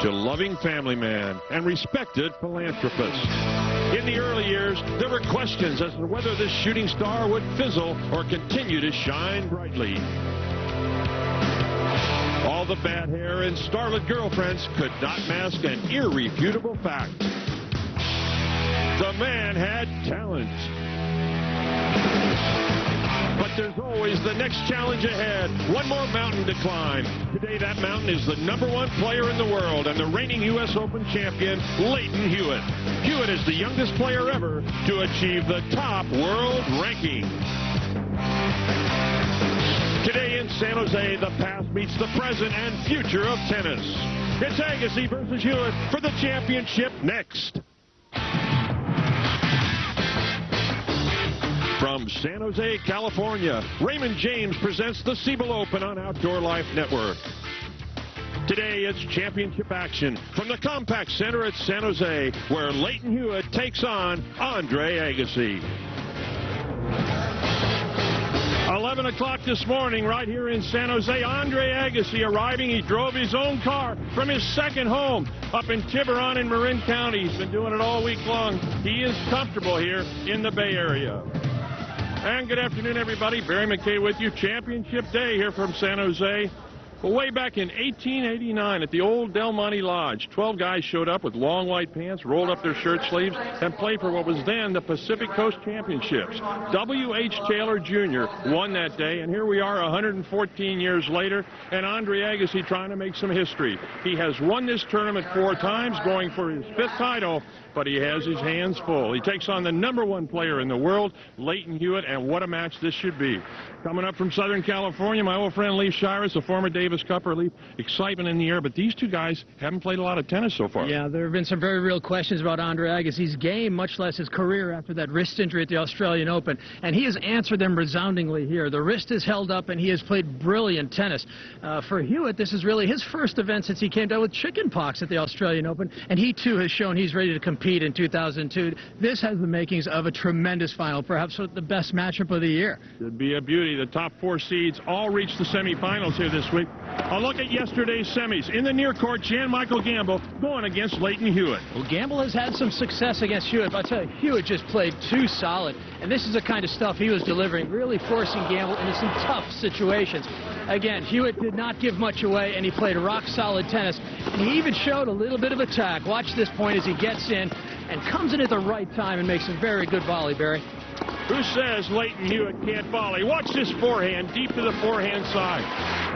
to loving family man and respected philanthropist. In the early years, there were questions as to whether this shooting star would fizzle or continue to shine brightly. All the bad hair and starlet girlfriends could not mask an irrefutable fact. The man had talent. But there's always the next challenge ahead. One more mountain to climb. Today, that mountain is the #1 player in the world and the reigning U.S. Open champion, Lleyton Hewitt. Hewitt is the youngest player ever to achieve the top world ranking. Today in San Jose, the past meets the present and future of tennis. It's Agassi versus Hewitt for the championship next. From San Jose, California, Raymond James presents the Siebel Open on Outdoor Life Network. Today, it's championship action from the Compact Center at San Jose, where Lleyton Hewitt takes on Andre Agassi. 11 o'clock this morning, right here in San Jose, Andre Agassi arriving. He drove his own car from his second home up in Tiburon in Marin County. He's been doing it all week long. He is comfortable here in the Bay Area. And good afternoon, everybody. Barry McKay with you. Championship day here from San Jose. Well, way back in 1889 at the old Del Monte Lodge, 12 guys showed up with long white pants, rolled up their shirt sleeves, and played for what was then the Pacific Coast Championships. W.H. Taylor Jr. won that day, and here we are 114 years later, and Andre Agassi trying to make some history. He has won this tournament 4 times, going for his 5th title, but he has his hands full. He takes on the #1 player in the world, Lleyton Hewitt, and what a match this should be. Coming up from Southern California, my old friend Leif Shires, a former Davis Cupper. Leif, excitement in the air, but these two guys haven't played a lot of tennis so far. Yeah, there have been some very real questions about Andre Agassi's game, much less his career after that wrist injury at the Australian Open, and he has answered them resoundingly here. The wrist is held up, and he has played brilliant tennis. For Hewitt, this is really his first event since he came down with chickenpox at the Australian Open, and he too has shown he's ready to compete in 2002. This has the makings of a tremendous final, perhaps the best matchup of the year. Should be a beauty. The top 4 seeds all reached the semifinals here this week. A look at yesterday's semis. In the near court, Jan-Michael Gamble going against Lleyton Hewitt. Well, Gamble has had some success against Hewitt, but I tell you, Hewitt just played too solid, and this is the kind of stuff he was delivering, really forcing Gamble into some tough situations. Again, Hewitt did not give much away, and he played rock-solid tennis, and he even showed a little bit of attack. Watch this point as he gets in and comes in at the right time and makes a very good volley, Barry. Who says Lleyton Hewitt can't volley? Watch this forehand, deep to the forehand side.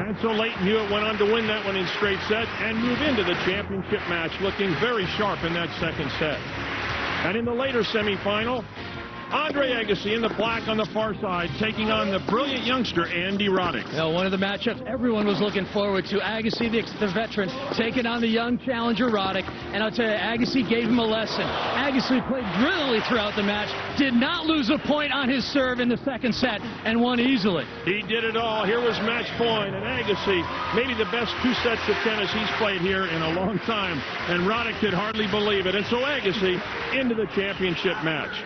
And so Lleyton Hewitt went on to win that one in straight set and move into the championship match, looking very sharp in that second set. And in the later semifinal, Andre Agassi in the black on the far side, taking on the brilliant youngster Andy Roddick. Well, one of the matchups everyone was looking forward to. Agassi, the veteran, taking on the young challenger Roddick. And I'll tell you, Agassi gave him a lesson. Agassi played brilliantly throughout the match, did not lose a point on his serve in the second set, and won easily. He did it all. Here was match point, and Agassi, maybe the best 2 sets of tennis he's played here in a long time. And Roddick could hardly believe it. And so Agassi into the championship match.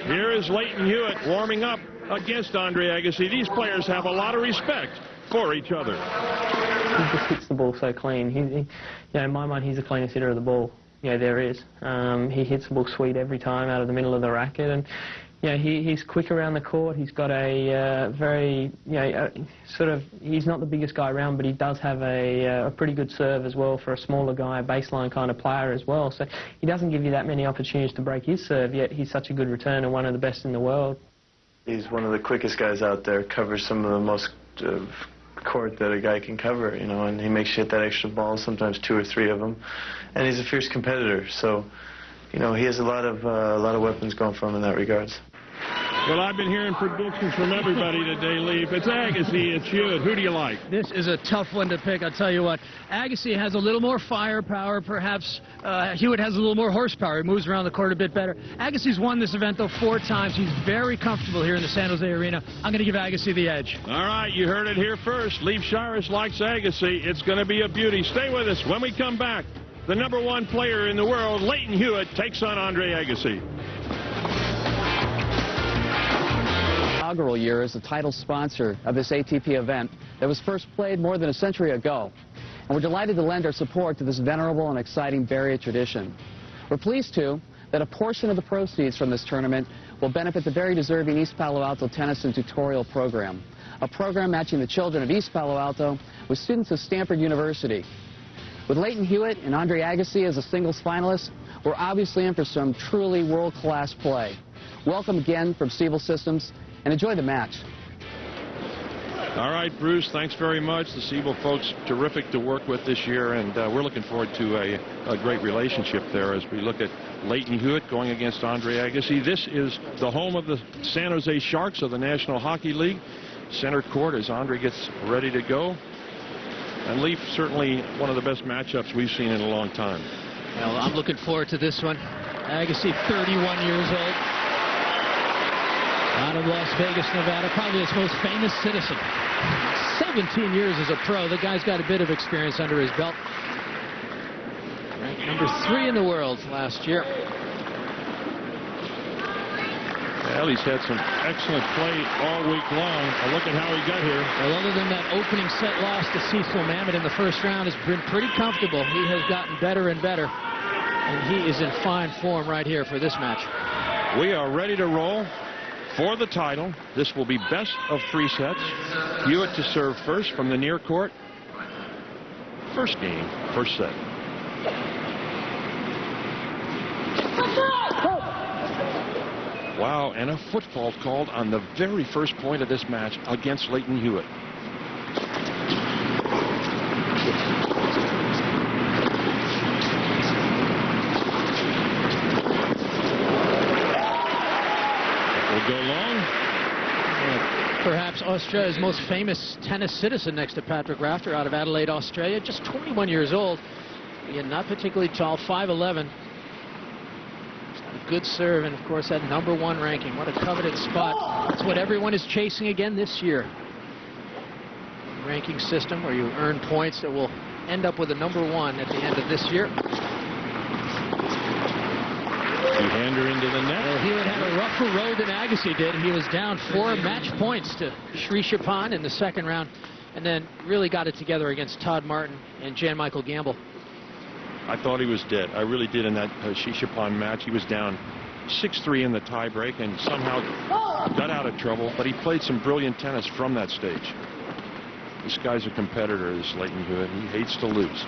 Here is Lleyton Hewitt warming up against Andre Agassi. These players have a lot of respect for each other. He just hits the ball so clean. In my mind, he's the cleanest hitter of the ball. There is. He hits the ball sweet every time out of the middle of the racket, and he's quick around the court. He's got a very, he's not the biggest guy around, but he does have a pretty good serve as well for a smaller guy, a baseline kind of player as well. So he doesn't give you that many opportunities to break his serve, yet he's such a good returner, one of the best in the world. He's one of the quickest guys out there, covers some of the most court that a guy can cover, and he makes you hit that extra ball, sometimes 2 or 3 of them. And he's a fierce competitor, so, he has a lot of weapons going for him in that regards. Well, I've been hearing predictions from everybody today, Leif. It's Agassi, it's Hewitt. Who do you like? This is a tough one to pick, I'll tell you what. Agassi has a little more firepower, perhaps. Hewitt has a little more horsepower. He moves around the court a bit better. Agassi's won this event, though, 4 times. He's very comfortable here in the San Jose Arena. I'm going to give Agassi the edge. All right, you heard it here first. Leif Shires likes Agassi. It's going to be a beauty. Stay with us. When we come back, the #1 player in the world, Lleyton Hewitt, takes on Andre Agassi. Inaugural year as the title sponsor of this ATP event that was first played more than a century ago. and we're delighted to lend our support to this venerable and exciting Barrier tradition. We're pleased, too, that a portion of the proceeds from this tournament will benefit the very deserving East Palo Alto Tennis and Tutorial Program, a program matching the children of East Palo Alto with students of Stanford University. With Leighton Hewitt and Andre Agassi as a singles finalist, we're obviously in for some truly world-class play. Welcome again from Siebel Systems, and enjoy the match. All right, Bruce, thanks very much. The Siebel folks, terrific to work with this year, and we're looking forward to a great relationship there as we look at Leighton Hewitt going against Andre Agassi. This is the home of the San Jose Sharks of the National Hockey League. Center court as Andre gets ready to go. And Leaf, certainly one of the best matchups we've seen in a long time. Well, I'm looking forward to this one. Agassi, 31 years old. Out of Las Vegas, Nevada, probably its most famous citizen. 17 years as a pro. The guy's got a bit of experience under his belt. Ranked number 3 in the world last year. Well, he's had some excellent play all week long. Look at how he got here. Well, other than that opening set loss to Cecil Mamet in the first round, has been pretty comfortable. He has gotten better and better. And he is in fine form right here for this match. We are ready to roll for the title. This will be best of 3 sets. Hewitt to serve first from the near court. First game, first set. Wow, and a football called on the very first point of this match against Leighton Hewitt. Go long. Perhaps Australia's most famous tennis citizen next to Patrick Rafter out of Adelaide, Australia. Just 21 years old. Again, not particularly tall, 5'11". A good serve, and of course that #1 ranking. What a coveted spot. That's what everyone is chasing again this year. Ranking system where you earn points that will end up with a #1 at the end of this year. Two-hander into the net. Well, Hewitt had a rougher road than Agassi did. He was down 4 match points to Sri Chopin in the second round, and then really got it together against Todd Martin and Jan Michael Gamble. I thought he was dead. I really did in that Sri Chopin match. He was down 6-3 in the tiebreak and somehow got out of trouble, but he played some brilliant tennis from that stage. This guy's a competitor, this Leighton Hewitt. He hates to lose.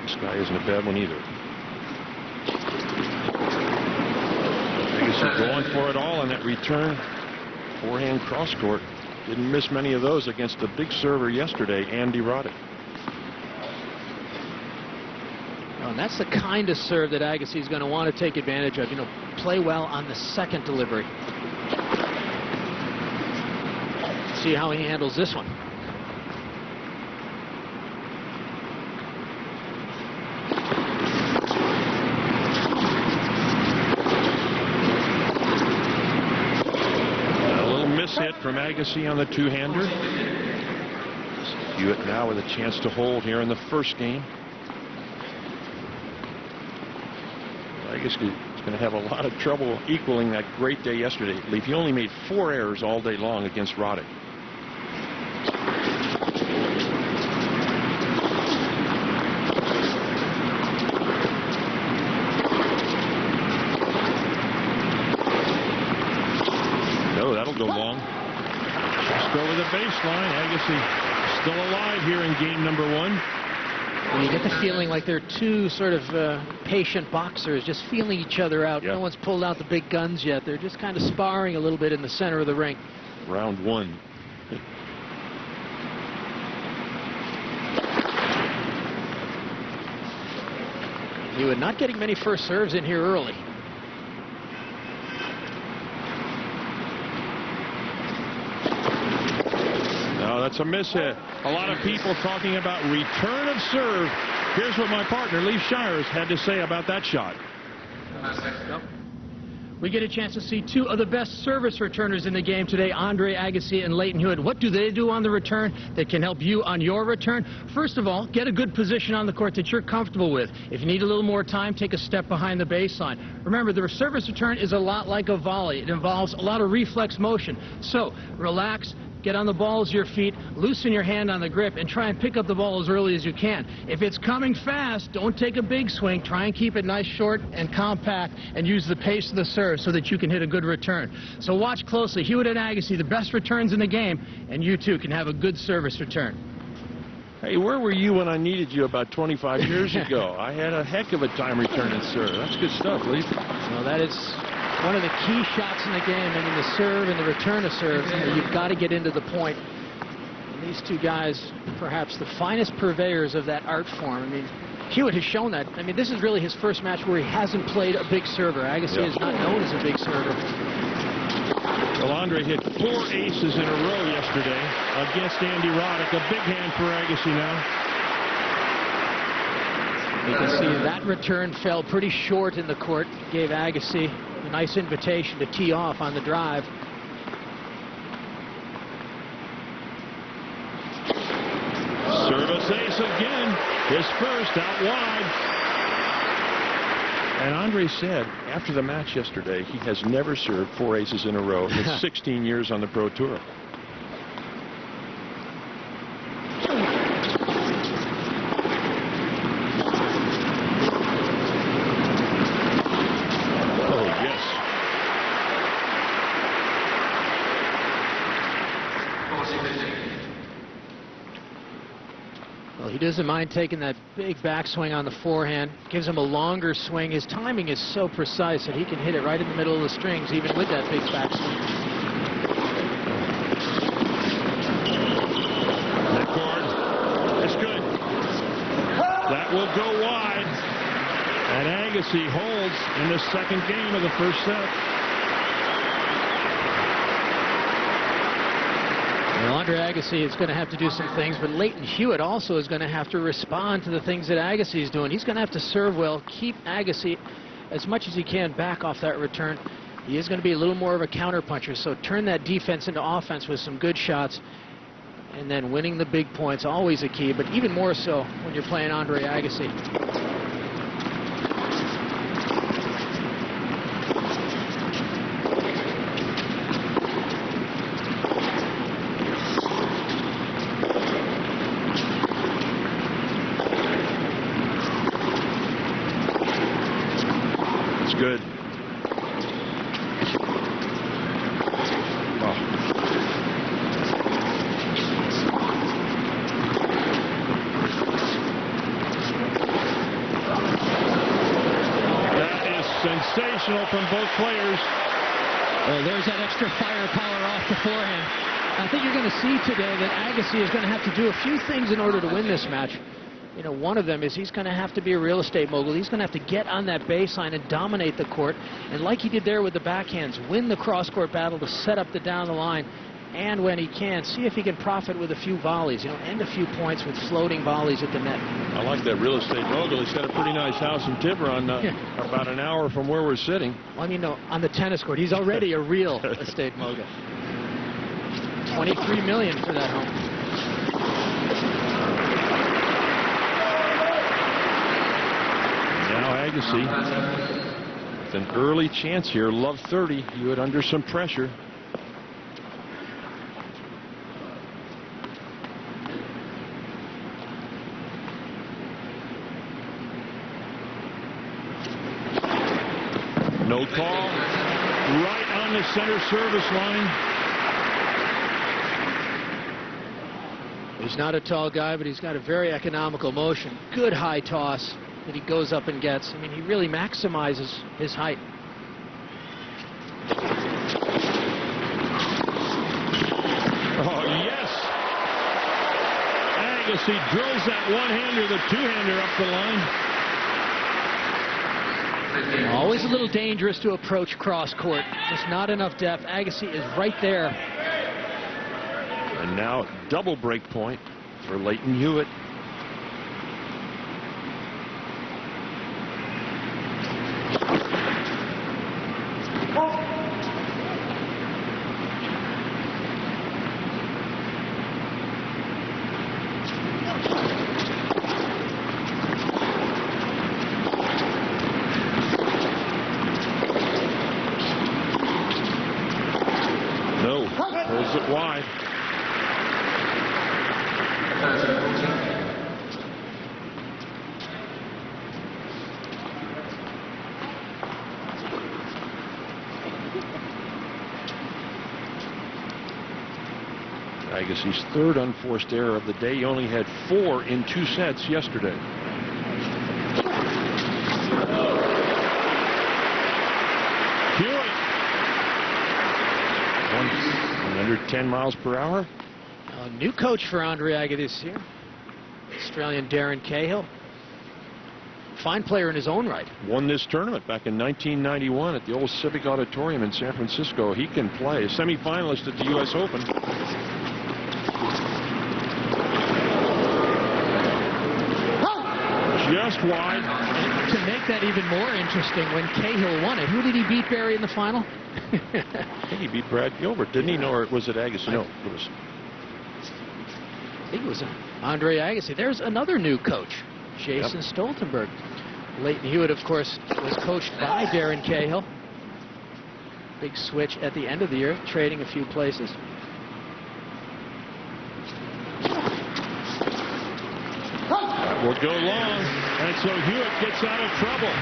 This guy isn't a bad one either. Agassi going for it all on that return. Forehand cross court. Didn't miss many of those against the big server yesterday, Andy Roddick. And that's the kind of serve that Agassi is going to want to take advantage of. You know, play well on the second delivery. See how he handles this one. Hit from Agassi on the two-hander. Hewitt now with a chance to hold here in the first game. Agassi is going to have a lot of trouble equaling that great day yesterday. He only made 4 errors all day long against Roddick. Go long. Just over the baseline. Agassi still alive here in game #1. And you get the feeling like they're two sort of patient boxers just feeling each other out. Yep. No one's pulled out the big guns yet. They're just kind of sparring a little bit in the center of the ring. Round 1. Hewitt not getting many first serves in here early. That's a miss hit. A lot of people talking about return of serve. Here's what my partner, Lee Shires, had to say about that shot. We get a chance to see 2 of the best service returners in the game today, Andre Agassi and Leighton Hewitt. What do they do on the return that can help you on your return? First of all, get a good position on the court that you're comfortable with. If you need a little more time, take a step behind the baseline. Remember, the service return is a lot like a volley. It involves a lot of reflex motion. So, relax. get on the balls of your feet, loosen your hand on the grip, and try and pick up the ball as early as you can. If it's coming fast, don't take a big swing. Try and keep it nice, short, and compact, and use the pace of the serve so that you can hit a good return. So watch closely. Hewitt and Agassi, the best returns in the game, and you too can have a good service return. Hey, where were you when I needed you about 25 years ago? I had a heck of a time returning serve. That's good stuff, Lee. Well, that is one of the key shots in the game. I mean, the serve and the return of serves. You've got to get into the point. And these two guys, perhaps the finest purveyors of that art form. I mean, Hewitt has shown that. I mean, this is really his first match where he hasn't played a big server. Agassi is not known as a big server. Well, Andre hit 4 aces in a row yesterday against Andy Roddick. A big hand for Agassi now. You can see that return fell pretty short in the court. Gave Agassi a nice invitation to tee off on the drive. Service ace again. His first out wide. And Andre said after the match yesterday he has never served 4 aces in a row in 16 years on the Pro Tour. Oh, yes. Well, he doesn't mind taking that big backswing on the forehand. Gives him a longer swing. His timing is so precise that he can hit it right in the middle of the strings, even with that big backswing. That cord is good. That will go wide. And Agassi holds in the second game of the first set. Well, Andre Agassi is going to have to do some things, but Lleyton Hewitt also is going to have to respond to the things that Agassi is doing. He's going to have to serve well, keep Agassi as much as he can back off that return. He is going to be a little more of a counterpuncher, so turn that defense into offense with some good shots, and then winning the big points, always a key, but even more so when you're playing Andre Agassi. Good. Oh. That is sensational from both players. Well, there's that extra firepower off the forehand. I think you're going to see today that Agassi is going to have to do a few things in order to win this match. You know, one of them is he's going to have to be a real estate mogul. He's going to have to get on that baseline and dominate the court. And like he did there with the backhands, win the cross-court battle to set up the down the line. And when he can, see if he can profit with a few volleys. You know, end a few points with floating volleys at the net. I like that real estate mogul. He's got a pretty nice house in Tiburon, about an hour from where we're sitting. Well, I mean, no, on the tennis court, he's already a real estate mogul. $23 million for that home. Agassi with an early chance here. Love 30. Hewitt under some pressure. No call. Right on the center service line. He's not a tall guy, but he's got a very economical motion. Good high toss that he goes up and gets. I mean, he really maximizes his height. Oh, yes. Agassi drills that one-hander, the two-hander up the line. Always a little dangerous to approach cross-court. Just not enough depth. Agassi is right there. And now double break point for Lleyton Hewitt. No, pulls it wide. Agassi's third unforced error of the day. He only had 4 in 2 sets yesterday. Hewitt. 110 miles per hour. A new coach for Andre Agassi this year. Australian Darren Cahill. Fine player in his own right. Won this tournament back in 1991 at the old Civic Auditorium in San Francisco. He can play. A semifinalist at the U.S. Open. Just wide. And to make that even more interesting, when Cahill won it, who did he beat, Barry, in the final? I think he beat Brad Gilbert, didn't he? No, or was it Agassi? No, it was. I think it was Andre Agassi. There's another new coach, Jason Stoltenberg. Leighton Hewitt, of course, was coached by Darren Cahill. Big switch at the end of the year, trading a few places. That will go long, and so Hewitt gets out of trouble.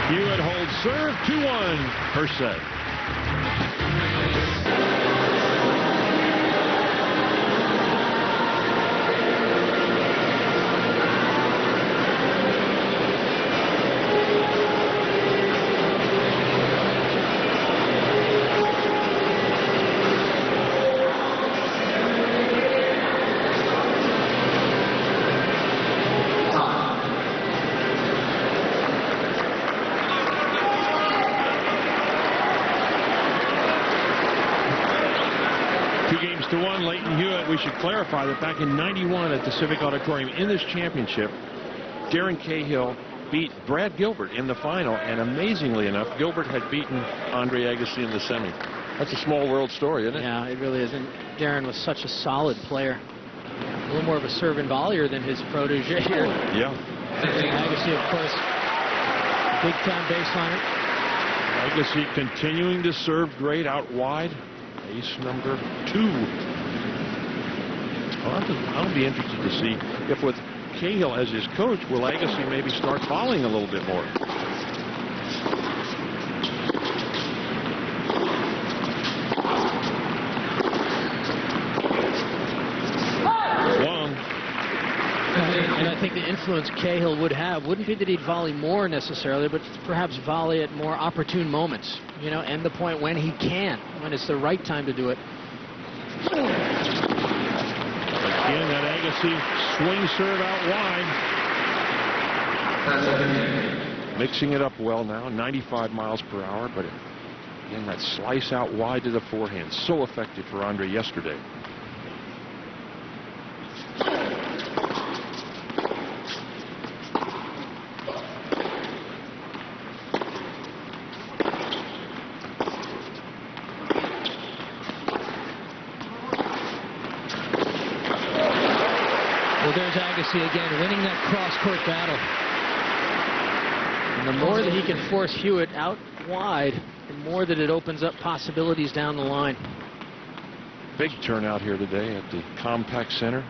Hewitt holds serve 2-1 per set. Leighton Hewitt, we should clarify that back in '91 at the Civic Auditorium in this championship, Darren Cahill beat Brad Gilbert in the final, and amazingly enough, Gilbert had beaten Andre Agassi in the semi. That's a small world story, isn't it? Yeah, it really is. And Darren was such a solid player. A little more of a serve and volleyer than his protege here. Yeah. Agassi, of course, big-time baseliner. Agassi continuing to serve great out wide. Ace number 2. I'll be interested to see if with Cahill as his coach, will Agassi maybe start fouling a little bit more. Long. And I think the influence Cahill would have wouldn't be that he'd volley more necessarily, but perhaps volley at more opportune moments. You know, end the point when he can, when it's the right time to do it. Again, that Agassi swing serve out wide. Mixing it up well now, 95 miles per hour, but again, that slice out wide to the forehand, so effective for Andre yesterday. There's Agassi again, winning that cross-court battle. And the more that he can force Hewitt out wide, the more that it opens up possibilities down the line. Big turnout here today at the Compaq Center.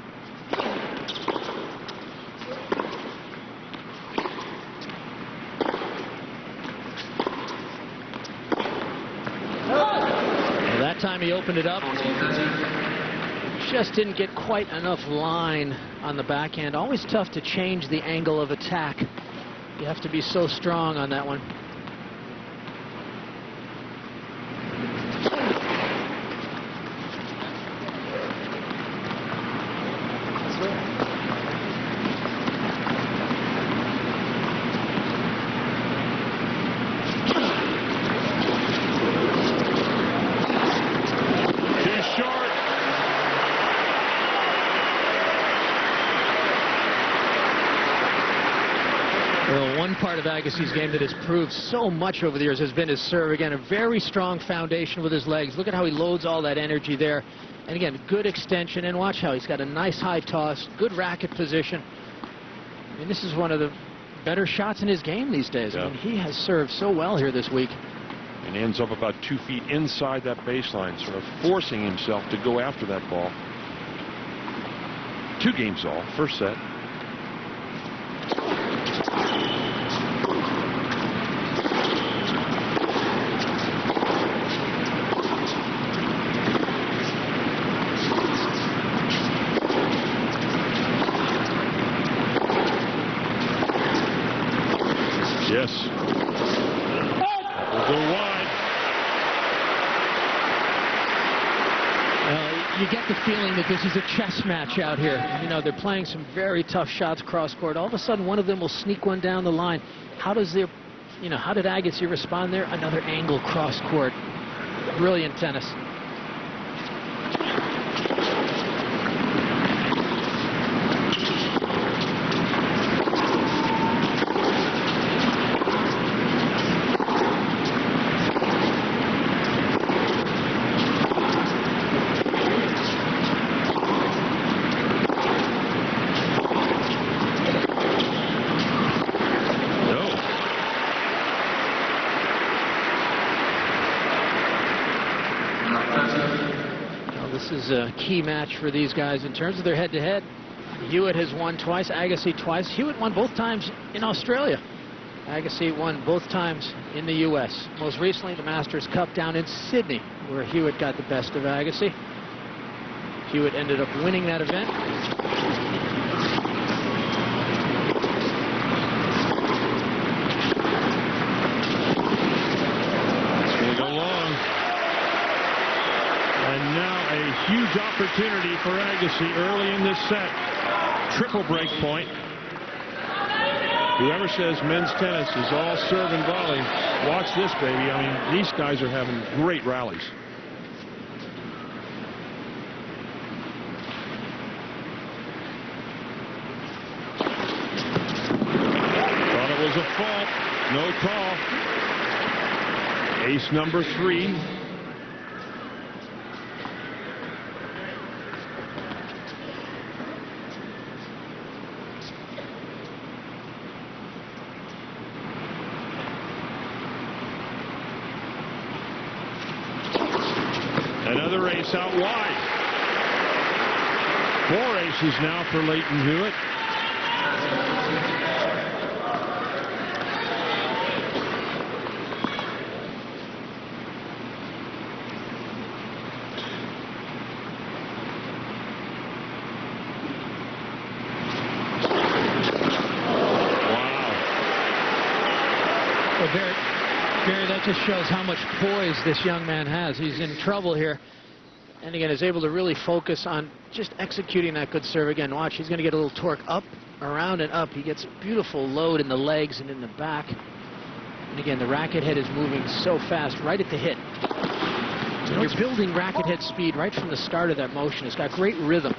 Well, that time he opened it up. Just didn't get quite enough line on the backhand. Always tough to change the angle of attack. You have to be so strong on that one. One part of Agassi's game that has proved so much over the years has been his serve. Again, a very strong foundation with his legs. Look at how he loads all that energy there. And again, good extension. And watch how he's got a nice high toss, good racket position. I mean, this is one of the better shots in his game these days. Yeah. I mean, he has served so well here this week. And ends up about 2 feet inside that baseline, sort of forcing himself to go after that ball. 2 games all, first set. Yes. That will go wide. You get the feeling that this is a chess match out here. You know, they're playing some very tough shots cross court. All of a sudden, one of them will sneak one down the line. How did Agassi respond there? Another angle cross court. Brilliant tennis. This is a key match for these guys in terms of their head-to-head. Hewitt has won twice, Agassi twice. Hewitt won both times in Australia. Agassi won both times in the U.S. Most recently, the Masters Cup down in Sydney, where Hewitt got the best of Agassi. Hewitt ended up winning that event. Huge opportunity for Agassi early in this set. Triple break point. Whoever says men's tennis is all serve and volley, watch this, baby. I mean, these guys are having great rallies. Thought it was a fault. No call. Ace number 3. Another ace out wide. 4 aces now for Leighton Hewitt. Barry, that just shows how much poise this young man has. He's in trouble here. And again, is able to really focus on just executing that good serve. Again, watch, he's going to get a little torque up, around, and up. He gets a beautiful load in the legs and in the back. And again, the racket head is moving so fast right at the hit. And you're building racket head speed right from the start of that motion. It's got great rhythm.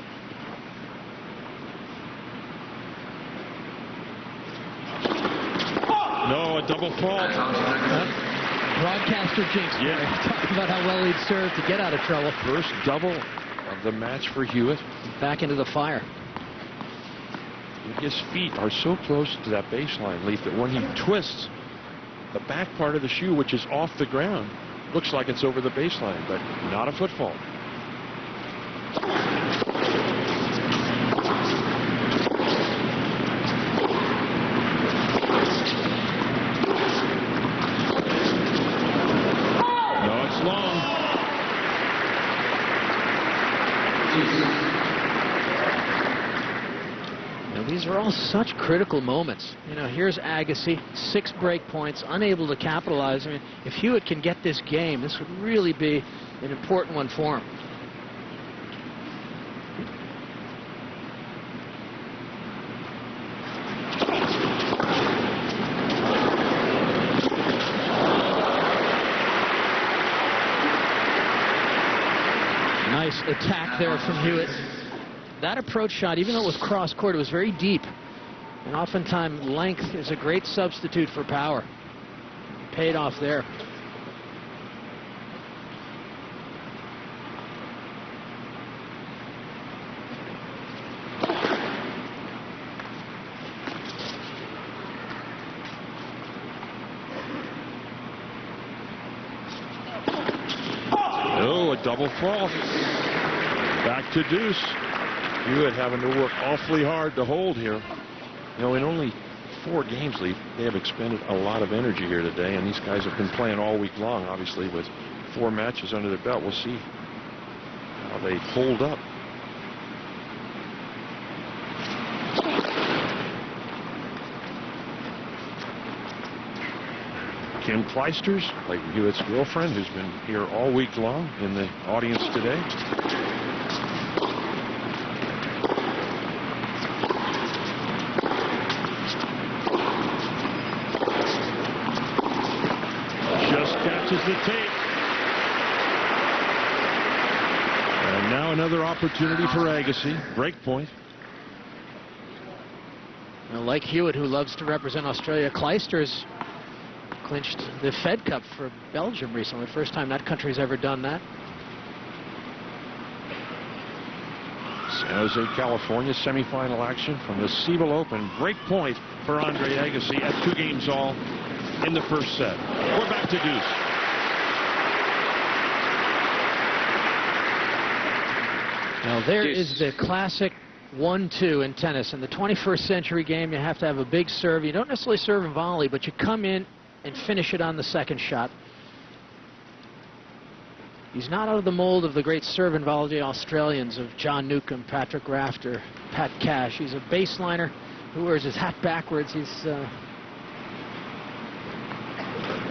No, a double fault. Broadcaster jinx. Yeah. Talking about how well he'd serve to get out of trouble. First double of the match for Hewitt. Back into the fire. His feet are so close to that baseline, Leaf, that when he twists, the back part of the shoe, which is off the ground, looks like it's over the baseline, but not a foot fault. These are all such critical moments. You know, here's Agassi, 6 break points, unable to capitalize. I mean, if Hewitt can get this game, this would really be an important one for him. Nice attack there from Hewitt. That approach shot, even though it was cross court, it was very deep. And oftentimes length is a great substitute for power. Paid off there. Oh, a double fault. Back to deuce. Hewitt having to work awfully hard to hold here. You know, in only 4 games, Leaf, they have expended a lot of energy here today, and these guys have been playing all week long, obviously, with 4 matches under their belt. We'll see how they hold up. Kim Kleisters, Clayton Hewitt's girlfriend, who's been here all week long in the audience today. Just catches the tape. And now another opportunity for Agassi. Break point. Well, like Hewitt, who loves to represent Australia, Kleisters clinched the Fed Cup for Belgium recently. First time that country's ever done that. San Jose, California, semifinal action from the Siebel Open. Break point for Andre Agassi at 2 games all in the first set. We're back to deuce. Now there is the classic 1-2 in tennis. In the 21st century game, you have to have a big serve. You don't necessarily serve a volley, but you come in and finish it on the second shot. He's not out of the mold of the great serve and volley Australians of John Newcombe, Patrick Rafter, Pat Cash. He's a baseliner who wears his hat backwards. He's a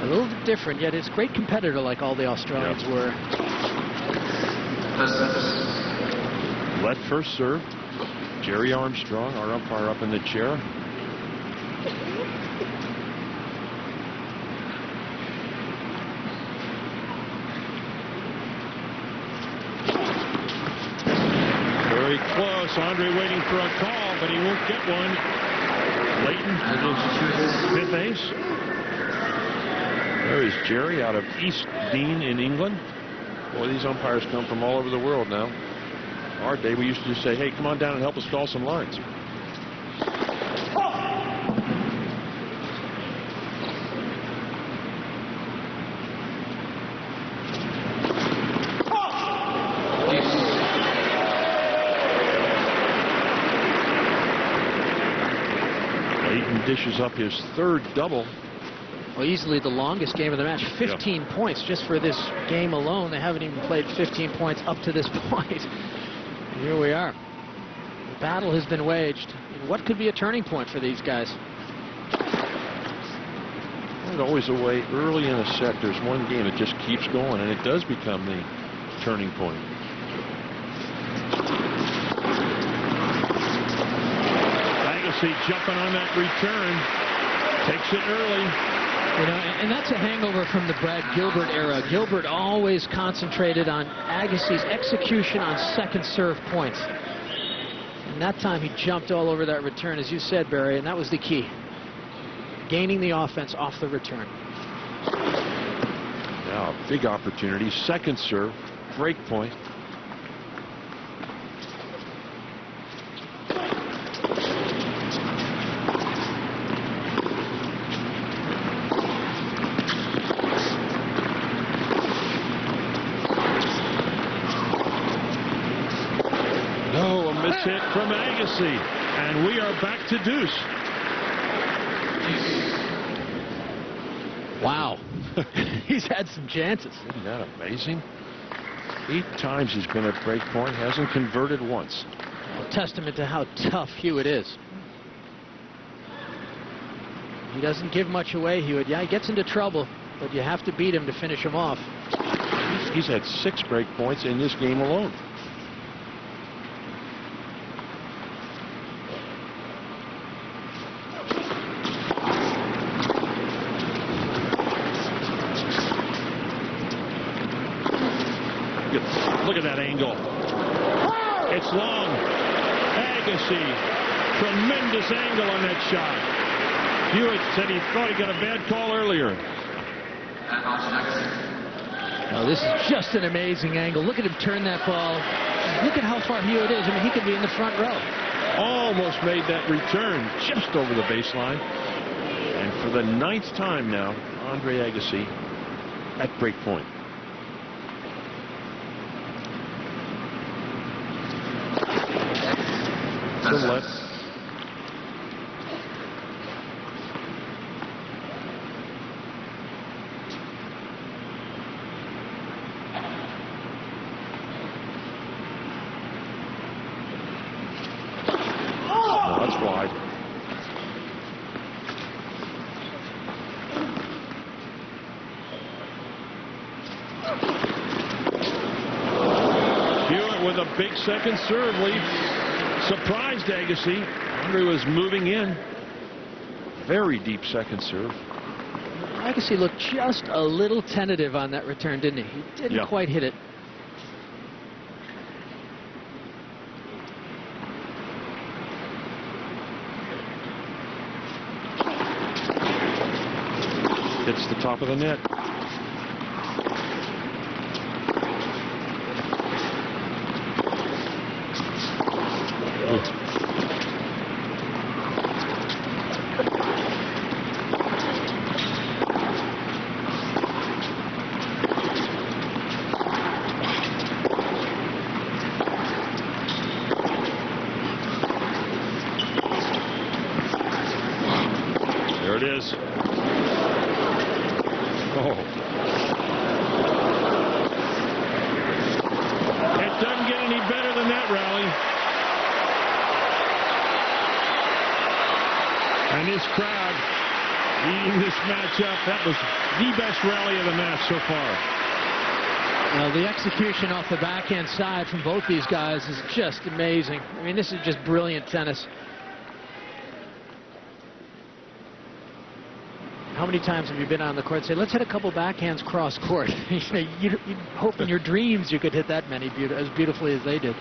little different, yet he's a great competitor like all the Australians were. Let first serve. Jerry Armstrong, our umpire, up in the chair. Very close. Andre waiting for a call, but he won't get one. Leighton with his 5th ace. There is Jerry out of East Dean in England. Boy, these umpires come from all over the world now. Our day, we used to just say, hey, come on down and help us call some lines. Leighton dishes up his 3rd double. Well, easily the longest game of the match. 15 points just for this game alone. They haven't even played 15 points up to this point. Here we are. The battle has been waged. What could be a turning point for these guys? There's always a way early in a set. There's one game that just keeps going, and it does become the turning point. Agassi jumping on that return. Takes it early. You know, and that's a hangover from the Brad Gilbert era. Gilbert always concentrated on Agassi's execution on second serve points. And that time he jumped all over that return, as you said, Barry, and that was the key. Gaining the offense off the return. Now a big opportunity. Second serve, break point. Hit from Agassi, and we are back to deuce. Wow. He's had some chances. Isn't that amazing? 8 times he's been at break point, hasn't converted once. A testament to how tough Hewitt is. He doesn't give much away, Hewitt. Yeah, he gets into trouble, but you have to beat him to finish him off. He's had 6 break points in this game alone. Look at that angle. It's long. Agassi. Tremendous angle on that shot. Hewitt said he thought he got a bad call earlier. Oh, this is just an amazing angle. Look at him turn that ball. Look at how far Hewitt is. I mean, he could be in the front row. Almost made that return just over the baseline. And for the 9th time now, Andre Agassi at break point. To left. No, that's wide. a big second serve lead. Surprised Agassi. Andre was moving in. Very deep second serve. Agassi looked just a little tentative on that return, didn't he? He didn't quite hit it. Hits the top of the net. There it is. Oh. It doesn't get any better than that rally. And this crowd eating this match up. That was the best rally of the match so far. Well, the execution off the backhand side from both these guys is just amazing. I mean, this is just brilliant tennis. How many times have you been on the court and say, let's hit a couple backhands cross court? You'd hope in your dreams you could hit that many as beautifully as they did.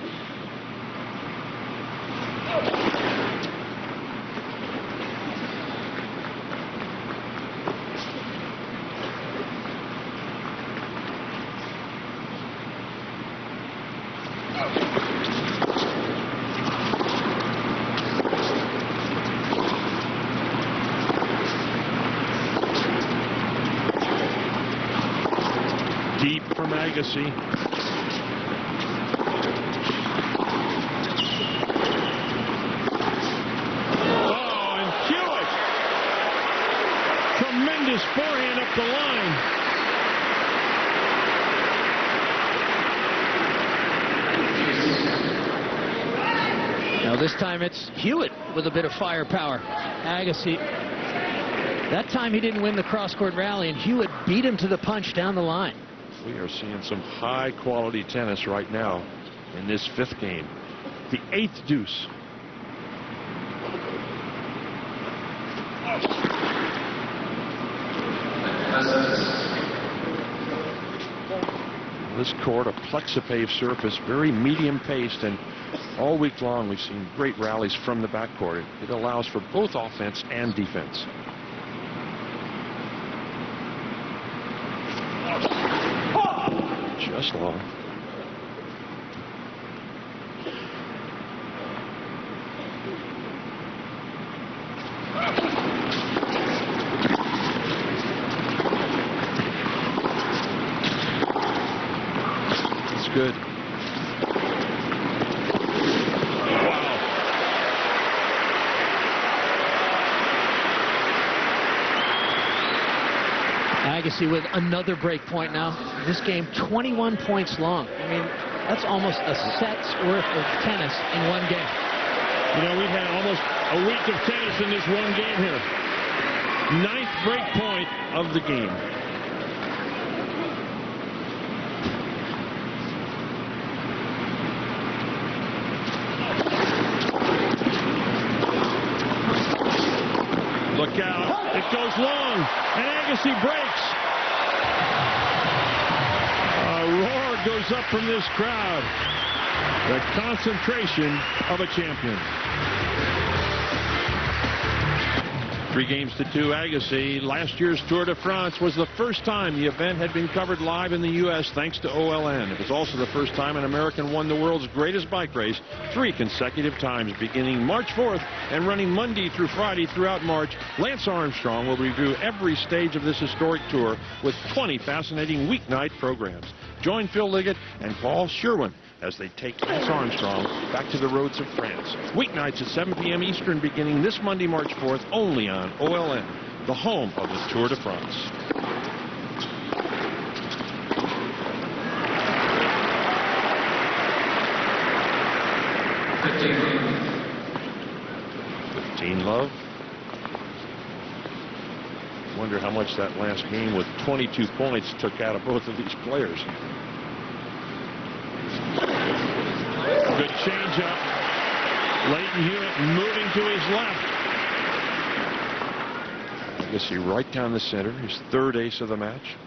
Deep from Agassi. Oh, and Hewitt. Tremendous forehand up the line. Now this time it's Hewitt with a bit of firepower. Agassi, that time he didn't win the cross-court rally, and Hewitt beat him to the punch down the line. We are seeing some high-quality tennis right now in this fifth game. The 8th deuce. This court, a plexipave surface, very medium-paced, and all week long we've seen great rallies from the backcourt. It allows for both offense and defense. Just long. It's good. Wow. Agassi with another break point now. This game 21 points long. I mean, that's almost a set's worth of tennis in one game. You know, we've had almost a week of tennis in this one game here. 9th break point of the game. Look out. It goes long. And Agassi breaks. A roar goes up from this crowd. The concentration of a champion. 3-2 Agassi. Last year's Tour de France was the first time the event had been covered live in the U.S. thanks to OLN. It was also the first time an American won the world's greatest bike race 3 consecutive times, beginning March 4th and running Monday through Friday throughout March. Lance Armstrong will review every stage of this historic tour with 20 fascinating weeknight programs. Join Phil Liggett and Paul Sherwin as they take Lance Armstrong back to the roads of France. Weeknights at 7 p.m. Eastern beginning this Monday, March 4th, only on OLN, the home of the Tour de France. Love. Wonder how much that last game with 22 points took out of both of these players. Good changeup. Leighton Hewitt moving to his left. Agassi right down the center. His third ace of the match.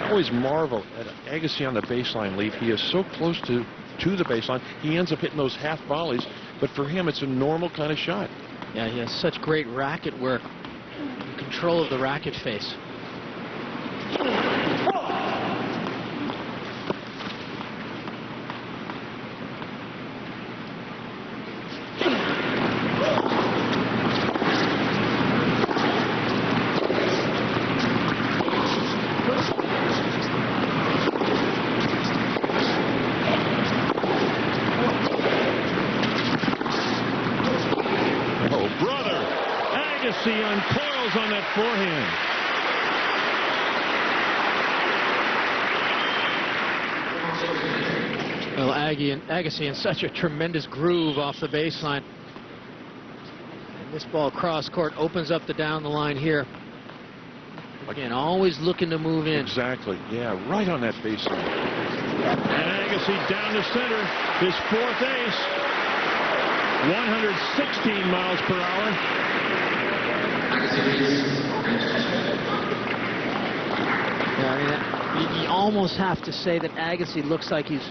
I always marvel at Agassi on the baseline lead. He is so close to the baseline. He ends up hitting those half volleys, but for him it's a normal kind of shot. Yeah, he has such great racket work, control of the racket face. Agassi uncoils on that forehand. Well, Agassi in such a tremendous groove off the baseline. And this ball cross court opens up the down the line here. Again, always looking to move in. Exactly. Yeah, right on that baseline. And Agassi down the center. His fourth ace. 116 miles per hour. Yeah, I mean, you almost have to say that Agassi looks like he's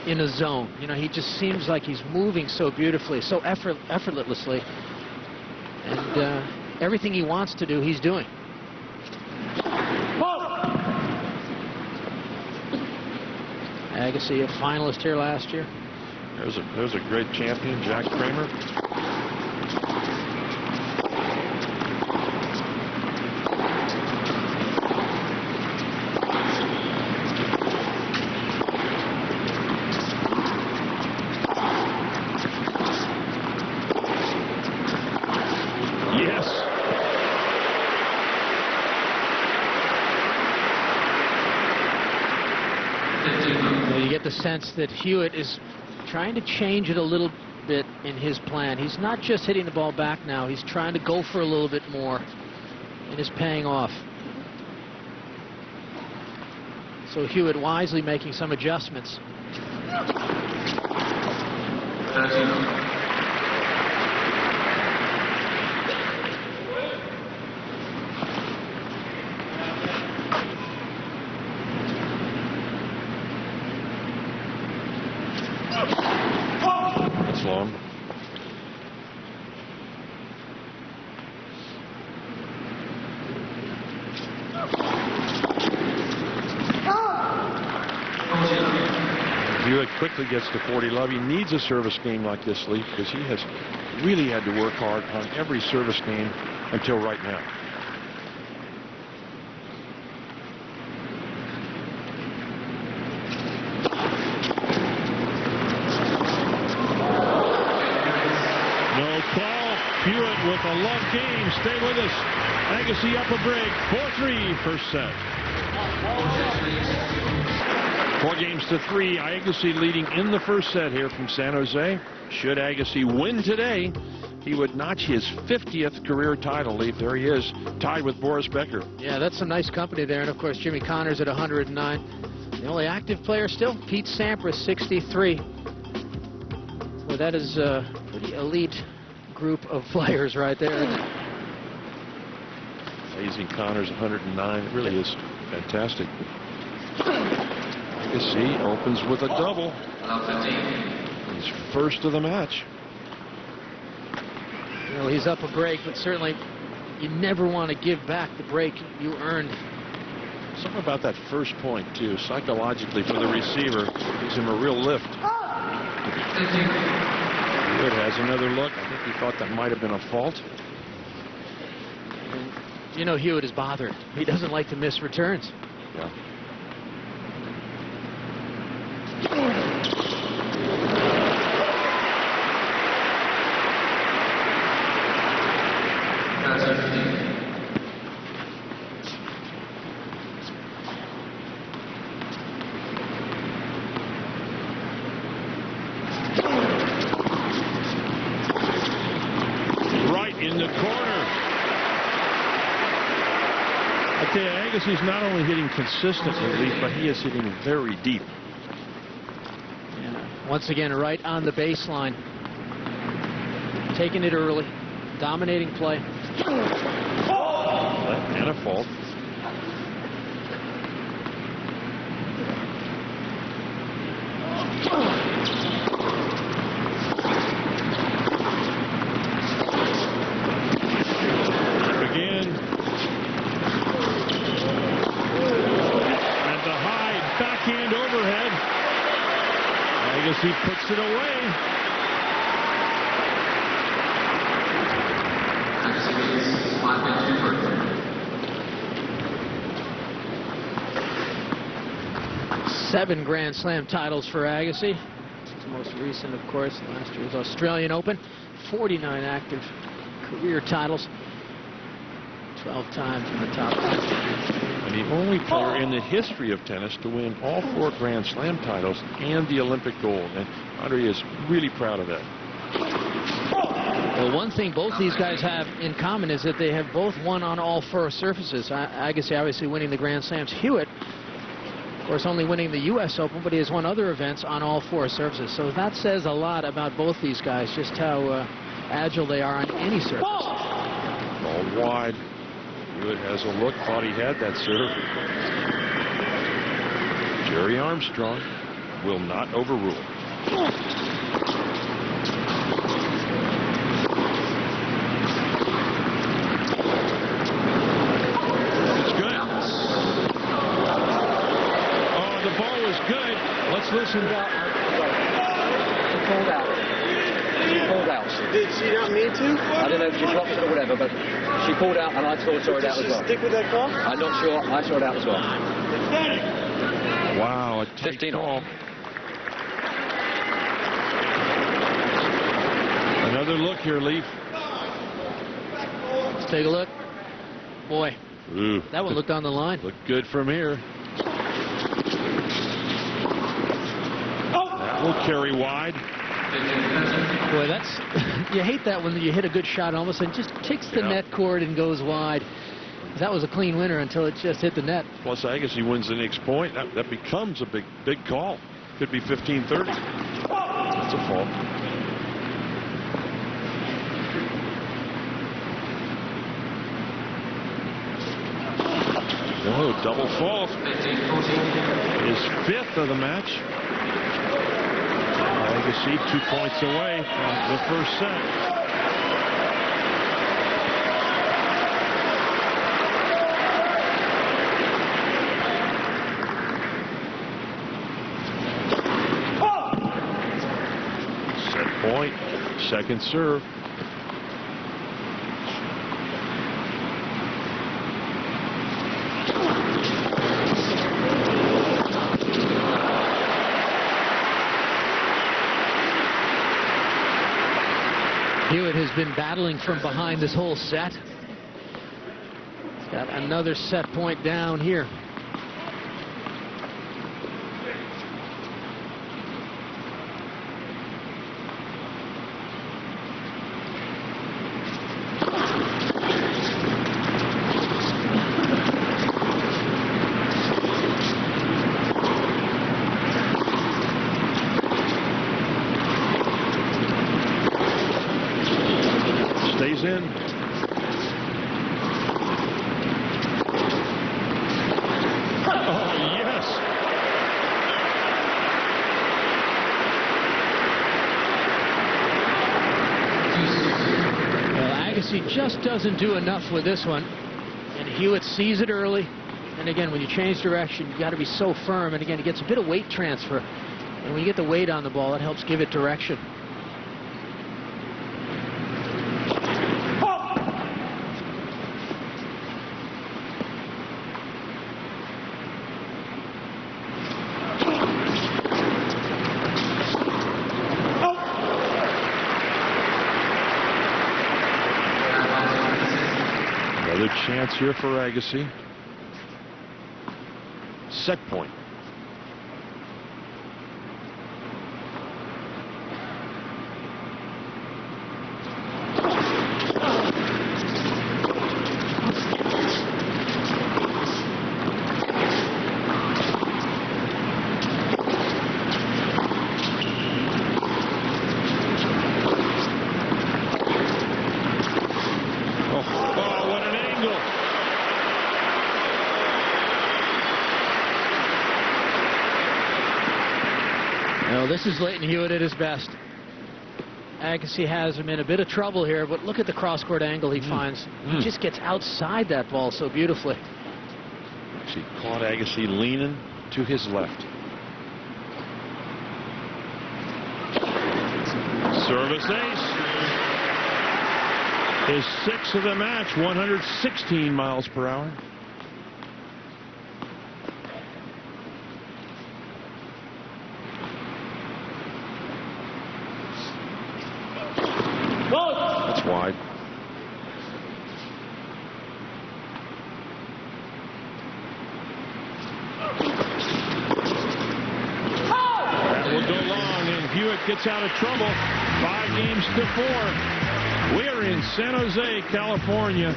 in a zone. You know, he just seems like he's moving so beautifully, so effortlessly. And everything he wants to do, he's doing. Agassi, a finalist here last year. There's a great champion, Jack Kramer. Yes. Well, you get the sense that Hewitt is trying to change it a little bit in his plan. He's not just hitting the ball back now. He's trying to go for a little bit more, and it's paying off. So Hewitt wisely making some adjustments. That's long. Hewitt quickly gets to 40 love. He needs a service game like this, Lee, because he has really had to work hard on every service game until right now. No call. Hewitt with a love game. Stay with us. Agassi up a break. 4-3 first set. 4-3. Agassi leading in the first set here from San Jose. Should Agassi win today, he would notch his 50th career title lead. There he is, tied with Boris Becker. Yeah, that's some nice company there. And, of course, Jimmy Connors at 109. The only active player still, Pete Sampras, 63. Well, that is a pretty elite group of players right there. Amazing. Connors 109. It really is fantastic. Agassi opens with a double. He's first of the match. You know, he's up a break, but certainly you never want to give back the break you earned. Something about that first point, too, psychologically for the receiver, gives him a real lift. Hewitt has another look. I think he thought that might have been a fault. And, you know, Hewitt is bothered. He doesn't like to miss returns. Yeah. I tell you, Agassi's not only hitting consistently, but he is hitting very deep. Yeah. Once again, right on the baseline. Taking it early. Dominating play. And a fault. Again. And the high backhand overhead. Agassi puts it away. 7 Grand Slam titles for Agassi. It's the most recent, of course, last year's Australian Open. 49 active career titles. 12 times in the top 10. And the only player in the history of tennis to win all 4 Grand Slam titles and the Olympic gold. And Andre is really proud of that. Well, one thing both these guys have in common is that they have both won on all 4 surfaces. Agassi obviously winning the Grand Slams. Hewitt, of course, only winning the U.S. Open, but he has won other events on all 4 surfaces. So that says a lot about both these guys, just how agile they are on any surface. Ball wide. Hewitt has a look, thought he had that serve. Jerry Armstrong will not overrule. Let's listen. She pulled out. She pulled out. Did she not mean to? I don't know if she blocked it or whatever, but she pulled out and I saw it out as well. Stick with that call? I'm not sure. I saw it out as well. Wow, a 15 call. Another look here, Leaf. Let's take a look. Boy, Ooh. That one looked on the line. Looked good from here. That will carry wide. Boy, that's you hate that when you hit a good shot and all of a sudden just kicks the net cord and goes wide. That was a clean winner until it just hit the net. Plus Agassi wins the next point. That becomes a big call. Could be 15-30. That's a fault. Oh, double fault. His 5th of the match. Agassi 2 points away from the first set. Set point, second serve. Hewitt has been battling from behind this whole set. He's got another set point down here. Stays in. Oh, yes. Well, Agassi just doesn't do enough with this one. And Hewitt sees it early. And again, when you change direction, you got to be so firm. And again, he gets a bit of weight transfer. And when you get the weight on the ball, it helps give it direction. Another chance here for Agassi. Set point. Well, this is Leighton Hewitt at his best. Agassi has him in a bit of trouble here, but look at the cross-court angle he finds. He just gets outside that ball so beautifully. Actually caught Agassi leaning to his left. Service ace. His 6th of the match, 116 miles per hour. That's wide. That will go long, and Hewitt gets out of trouble. 5 games to 4. We are in San Jose, California,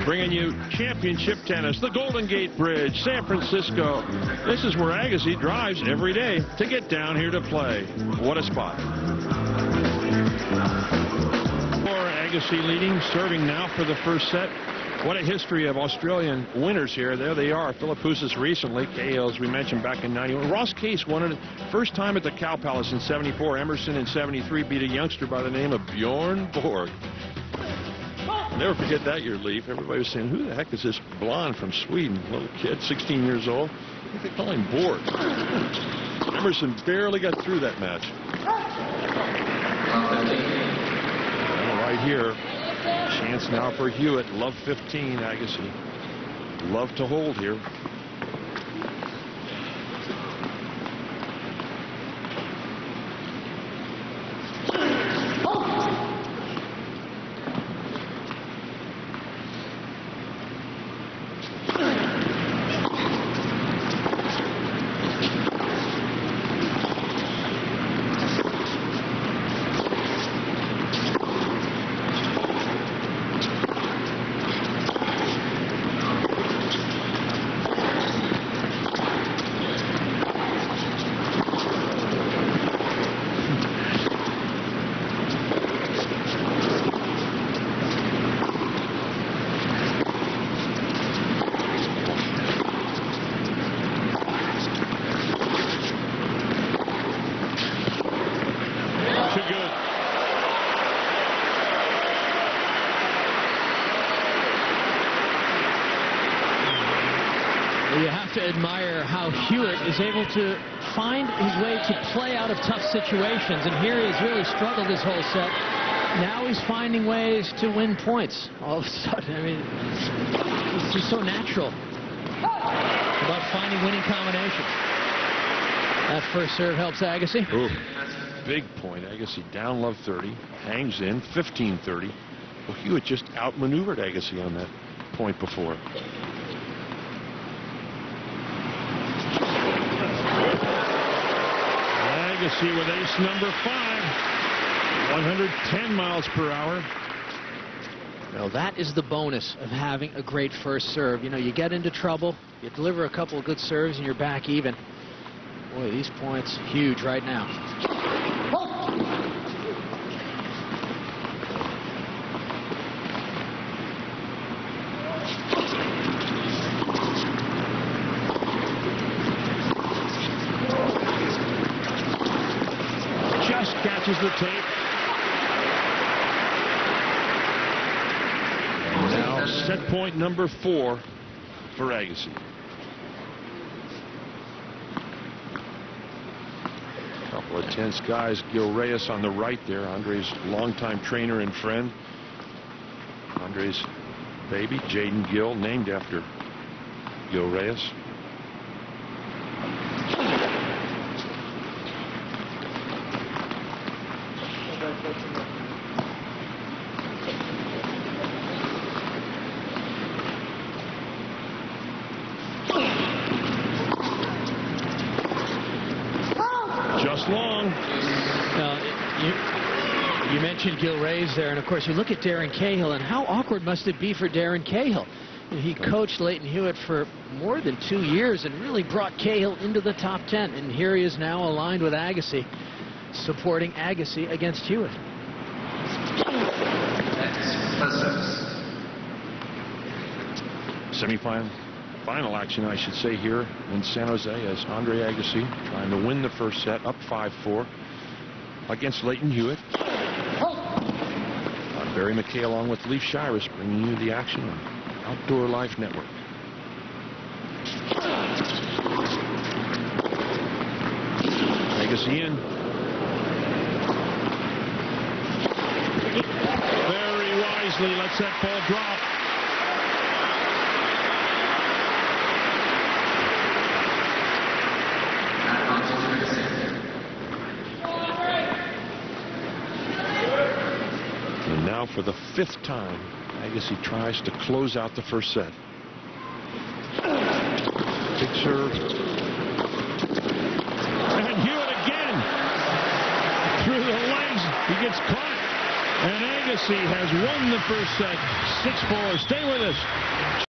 bringing you championship tennis, the Golden Gate Bridge, San Francisco. This is where Agassi drives every day to get down here to play. What a spot. Agassi leading, serving now for the first set. What a history of Australian winners here. There they are. Philippoussis recently. Cahill, as we mentioned, back in 91. Ross Case won it first time at the Cow Palace in 74. Emerson in 73 beat a youngster by the name of Bjorn Borg. I'll never forget that year, Leaf. Everybody was saying, who the heck is this blonde from Sweden? Little kid, 16 years old. I think they call him Borg. Emerson barely got through that match. Right here, chance now for Hewitt. Love 15, Agassi. Love to hold here. You have to admire how Hewitt is able to find his way to play out of tough situations. And here he has really struggled this whole set. Now he's finding ways to win points. All of a sudden, I mean, it's just so natural about finding winning combinations. That first serve helps Agassi. Ooh, big point. Agassi down love 30, hangs in 15-30. Well, Hewitt just outmaneuvered Agassi on that point before. Agassi with ace number 5, 110 miles per hour. Now that is the bonus of having a great first serve. You know, you get into trouble, you deliver a couple of good serves, and you're back even. Boy, these points huge right now. Catches the tape. And now set point number 4 for Agassi. Couple of tense guys. Gil Reyes on the right there. Andre's longtime trainer and friend. Andre's baby, Jaden Gill, named after Gil Reyes. Just long. You mentioned Gil Reyes there, and of course you look at Darren Cahill, and how awkward must it be for Darren Cahill? He coached Leighton Hewitt for more than 2 years and really brought Cahill into the top 10, and here he is now aligned with Agassi, supporting Agassi against Hewitt. Semifinal Final action, I should say, here in San Jose as Andre Agassi trying to win the first set, up 5-4 against Leighton Hewitt. Barry McKay along with Leif Shiras bringing you the action on Outdoor Life Network. Agassi in. Very wisely lets that ball drop. And now for the 5th time, Agassi tries to close out the first set. Big serve. And Hewitt again. Through the legs. He gets caught. And Agassi has won the first set. 6-4. Stay with us.